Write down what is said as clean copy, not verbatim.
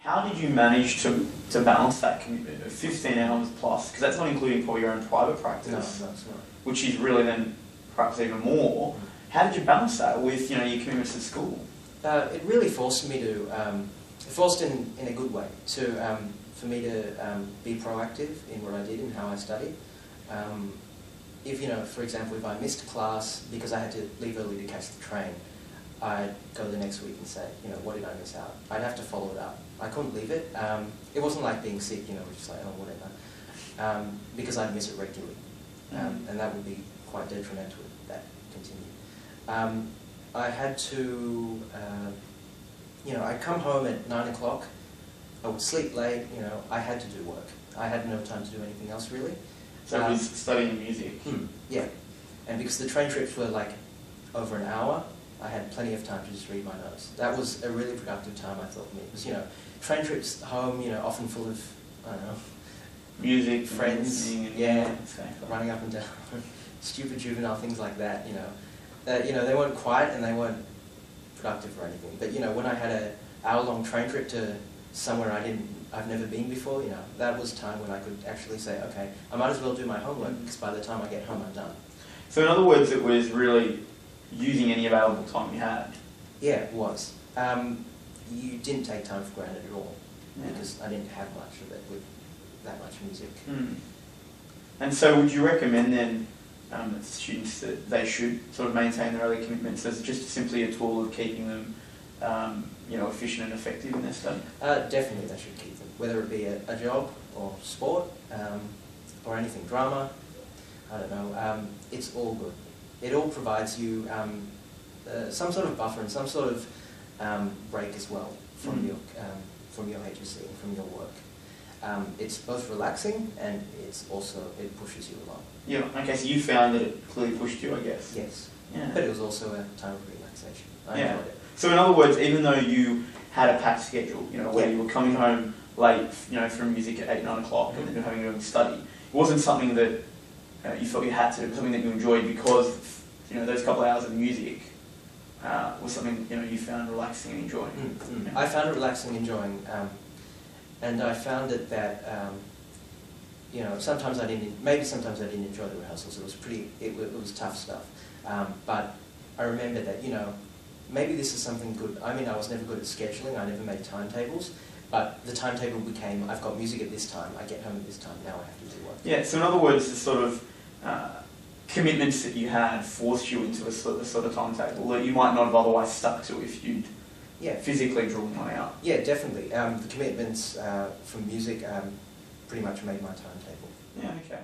How did you manage to balance that commitment of 15 hours plus? Because that's not including probably your own private practice. No, it's not. Which is really then perhaps even more. How did you balance that with your commitments to school? It really forced me to, forced in a good way, to for me to be proactive in what I did and how I studied. If, for example, if I missed class because I had to leave early to catch the train, I'd go the next week and say, what did I miss out? I'd have to follow it up. I couldn't leave it. It wasn't like being sick, which is like, oh, whatever, because I'd miss it regularly. And that would be quite detrimental if that continued. I had to, I'd come home at 9 o'clock, I would sleep late, I had to do work. I had no time to do anything else really. So it was studying music? Yeah, and because the train trips were like over an hour, I had plenty of time to just read my notes. That was a really productive time, I thought, for me. Because, train trips home, often full of, I don't know, music, friends, yeah, running up and down, stupid juvenile things like that, they weren't quiet and they weren't productive or anything. But, when I had an hour-long train trip to somewhere I've never been before, that was time when I could actually say, okay, I might as well do my homework, because by the time I get home, I'm done. So in other words, it was really using any available time you had? Yeah, it was. You didn't take time for granted at all, because I didn't have much of it with that much music. And so would you recommend then that students that they should sort of maintain their early commitments as just simply a tool of keeping them efficient and effective in their study? Definitely they should keep them, whether it be a job or sport or anything, drama, I don't know, it's all good. It all provides you some sort of buffer and some sort of break as well from your HSC and from your work. It's both relaxing and it pushes you a lot. Yeah, okay, so you found that it clearly pushed you, I guess. Yes, yeah. But it was also a time of relaxation. I enjoyed it. So in other words, even though you had a packed schedule, where you were coming home late, from music at 8, 9 o'clock and then you're having to study, it wasn't something that you felt you had to, something that you enjoyed because, those couple of hours of music was something, you found relaxing and enjoying. Yeah. I found it relaxing and enjoying, and I found it that, sometimes I didn't enjoy the rehearsals. It was tough stuff. But I remember that, maybe this is something good. I mean, I was never good at scheduling. I never made timetables. But the timetable became, I've got music at this time, I get home at this time, now I have to do work. Yeah, so in other words, the sort of commitments that you had forced you into a sort of timetable that you might not have otherwise stuck to if you'd physically drawn one out. Yeah, definitely. The commitments from music pretty much made my timetable. Yeah, okay.